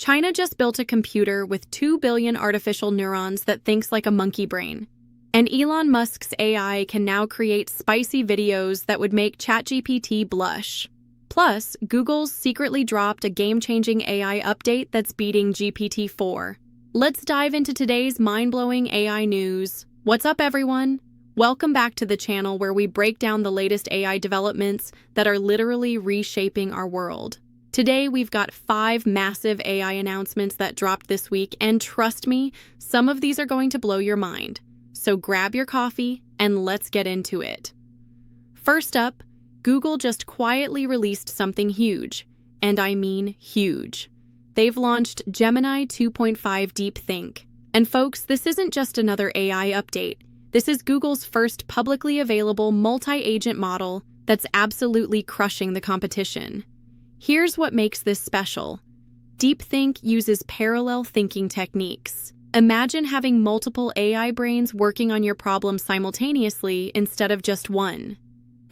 China just built a computer with 2 billion artificial neurons that thinks like a monkey brain. And Elon Musk's AI can now create spicy videos that would make ChatGPT blush. Plus, Google's secretly dropped a game-changing AI update that's beating GPT-4. Let's dive into today's mind-blowing AI news. What's up, everyone? Welcome back to the channel where we break down the latest AI developments that are literally reshaping our world. Today, we've got 5 massive AI announcements that dropped this week, and trust me, some of these are going to blow your mind. So grab your coffee and let's get into it. First up, Google just quietly released something huge, and I mean huge. They've launched Gemini 2.5 DeepThink. And folks, this isn't just another AI update. This is Google's first publicly available multi-agent model that's absolutely crushing the competition. Here's what makes this special. DeepThink uses parallel thinking techniques. Imagine having multiple AI brains working on your problem simultaneously instead of just one.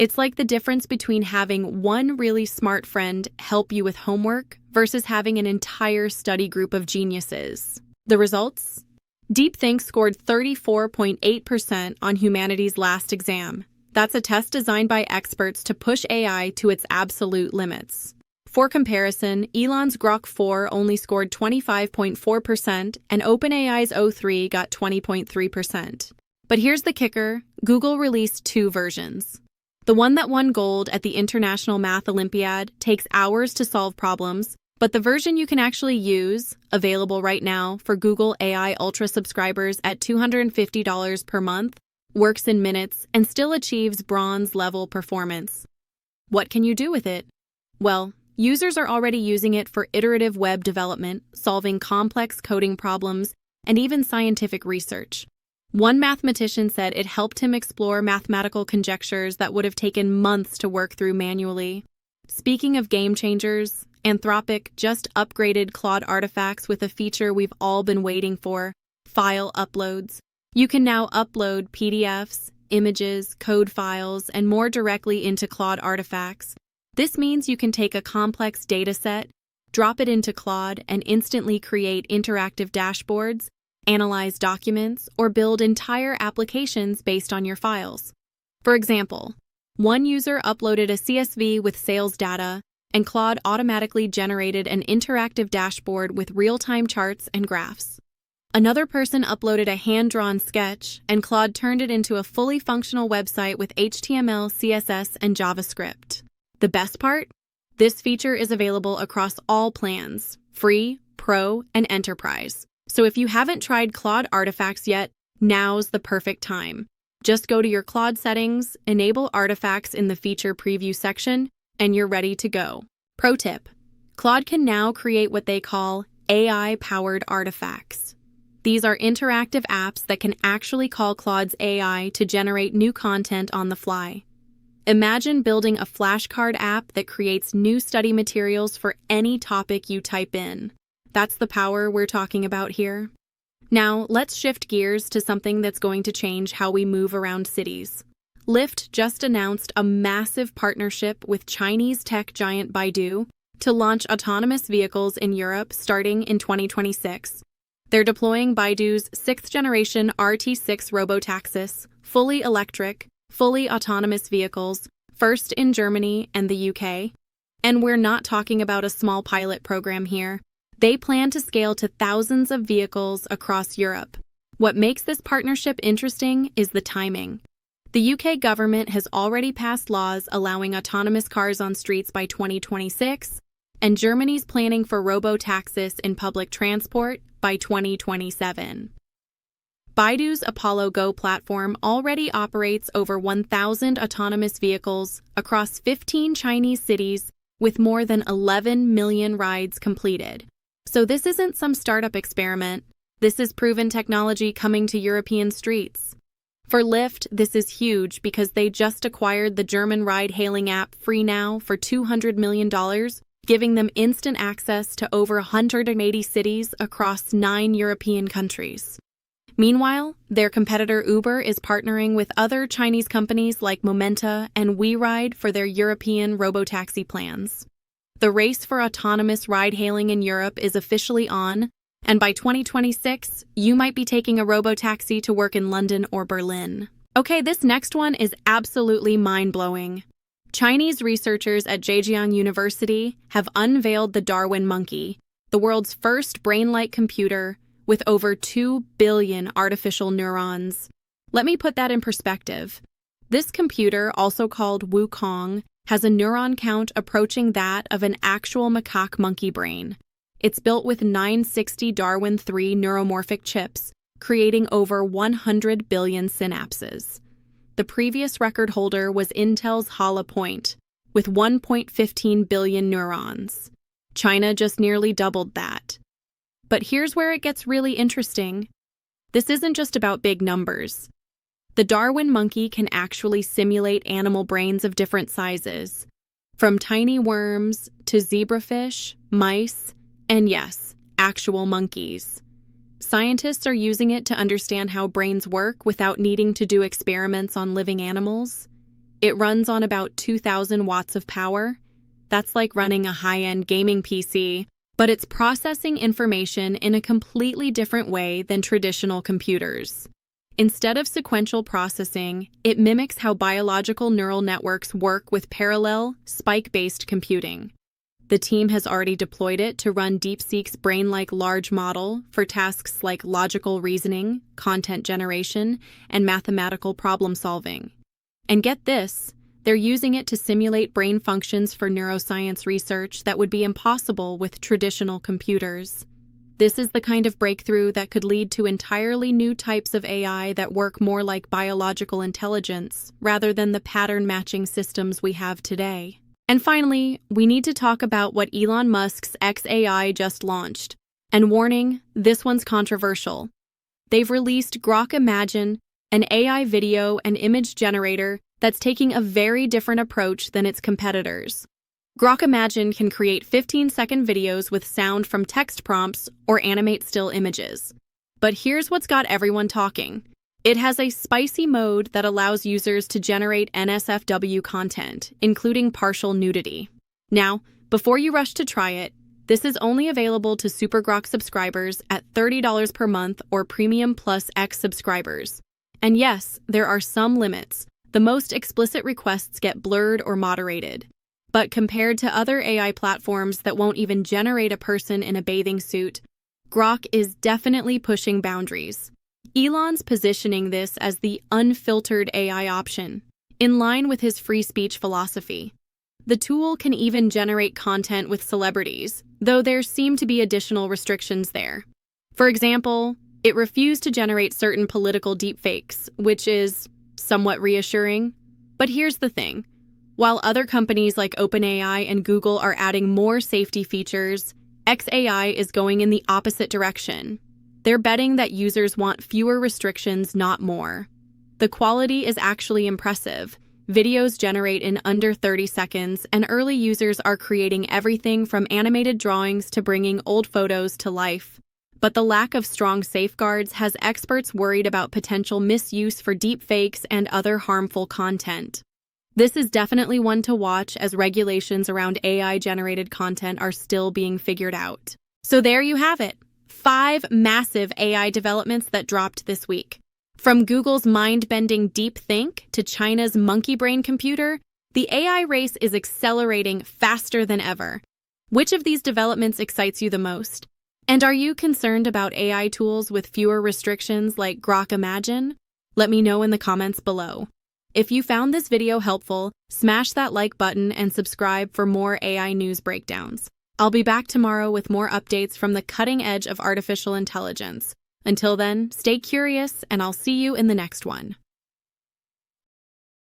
It's like the difference between having one really smart friend help you with homework versus having an entire study group of geniuses. The results? DeepThink scored 34.8% on humanity's last exam. That's a test designed by experts to push AI to its absolute limits. For comparison, Elon's Grok 4 only scored 25.4% and OpenAI's O3 got 20.3%. But here's the kicker, Google released 2 versions. The one that won gold at the International Math Olympiad takes hours to solve problems, but the version you can actually use, available right now for Google AI Ultra subscribers at $250 per month, works in minutes and still achieves bronze-level performance. What can you do with it? Well, users are already using it for iterative web development, solving complex coding problems, and even scientific research. One mathematician said it helped him explore mathematical conjectures that would have taken months to work through manually. Speaking of game changers, Anthropic just upgraded Claude Artifacts with a feature we've all been waiting for, file uploads. You can now upload PDFs, images, code files, and more directly into Claude Artifacts. This means you can take a complex dataset, drop it into Claude, and instantly create interactive dashboards, analyze documents, or build entire applications based on your files. For example, one user uploaded a CSV with sales data, and Claude automatically generated an interactive dashboard with real-time charts and graphs. Another person uploaded a hand-drawn sketch, and Claude turned it into a fully functional website with HTML, CSS, and JavaScript. The best part? This feature is available across all plans, free, pro, and enterprise. So if you haven't tried Claude Artifacts yet, now's the perfect time. Just go to your Claude settings, enable Artifacts in the feature preview section, and you're ready to go. Pro tip: Claude can now create what they call AI-powered artifacts. These are interactive apps that can actually call Claude's AI to generate new content on the fly. Imagine building a flashcard app that creates new study materials for any topic you type in. That's the power we're talking about here. Now, let's shift gears to something that's going to change how we move around cities. Lyft just announced a massive partnership with Chinese tech giant Baidu to launch autonomous vehicles in Europe starting in 2026. They're deploying Baidu's 6th-generation RT6 robotaxis, fully electric, fully autonomous vehicles, first in Germany and the UK. And we're not talking about a small pilot program here. They plan to scale to thousands of vehicles across Europe. What makes this partnership interesting is the timing. The UK government has already passed laws allowing autonomous cars on streets by 2026, and Germany's planning for robotaxis in public transport by 2027. Baidu's Apollo Go platform already operates over 1,000 autonomous vehicles across 15 Chinese cities with more than 11 million rides completed. So this isn't some startup experiment. This is proven technology coming to European streets. For Lyft, this is huge because they just acquired the German ride-hailing app FreeNow for $200 million, giving them instant access to over 180 cities across 9 European countries. Meanwhile, their competitor Uber is partnering with other Chinese companies like Momenta and WeRide for their European robotaxi plans. The race for autonomous ride-hailing in Europe is officially on, and by 2026, you might be taking a robotaxi to work in London or Berlin. Okay, this next one is absolutely mind-blowing. Chinese researchers at Zhejiang University have unveiled the Darwin monkey, the world's first brain-like computer with over 2 billion artificial neurons. Let me put that in perspective. This computer, also called Wukong, has a neuron count approaching that of an actual macaque monkey brain. It's built with 960 Darwin 3 neuromorphic chips, creating over 100 billion synapses. The previous record holder was Intel's Hala Point, with 1.15 billion neurons. China just nearly doubled that. But here's where it gets really interesting. This isn't just about big numbers. The Darwin monkey can actually simulate animal brains of different sizes, from tiny worms to zebrafish, mice, and yes, actual monkeys. Scientists are using it to understand how brains work without needing to do experiments on living animals. It runs on about 2,000 watts of power. That's like running a high-end gaming PC, but it's processing information in a completely different way than traditional computers. Instead of sequential processing, it mimics how biological neural networks work with parallel, spike-based computing. The team has already deployed it to run DeepSeek's brain-like large model for tasks like logical reasoning, content generation, and mathematical problem-solving. And get this, they're using it to simulate brain functions for neuroscience research that would be impossible with traditional computers. This is the kind of breakthrough that could lead to entirely new types of AI that work more like biological intelligence rather than the pattern-matching systems we have today. And finally, we need to talk about what Elon Musk's xAI just launched. And warning, this one's controversial. They've released Grok Imagine, an AI video and image generator that's taking a very different approach than its competitors. Grok Imagine can create 15-second videos with sound from text prompts or animate still images. But here's what's got everyone talking. It has a spicy mode that allows users to generate NSFW content, including partial nudity. Now, before you rush to try it, this is only available to Super Grok subscribers at $30 per month or Premium Plus X subscribers. And yes, there are some limits. The most explicit requests get blurred or moderated. But compared to other AI platforms that won't even generate a person in a bathing suit, Grok is definitely pushing boundaries. Elon's positioning this as the unfiltered AI option, in line with his free speech philosophy. The tool can even generate content with celebrities, though there seem to be additional restrictions there. For example, it refused to generate certain political deepfakes, which is somewhat reassuring. But here's the thing. While other companies like OpenAI and Google are adding more safety features, xAI is going in the opposite direction. They're betting that users want fewer restrictions, not more. The quality is actually impressive. Videos generate in under 30 seconds, and early users are creating everything from animated drawings to bringing old photos to life. But the lack of strong safeguards has experts worried about potential misuse for deepfakes and other harmful content. This is definitely one to watch as regulations around AI-generated content are still being figured out. So there you have it. 5 massive AI developments that dropped this week. From Google's mind-bending DeepThink to China's monkey brain computer, the AI race is accelerating faster than ever. Which of these developments excites you the most? And are you concerned about AI tools with fewer restrictions like Grok Imagine? Let me know in the comments below. If you found this video helpful, smash that like button and subscribe for more AI news breakdowns. I'll be back tomorrow with more updates from the cutting edge of artificial intelligence. Until then, stay curious, and I'll see you in the next one.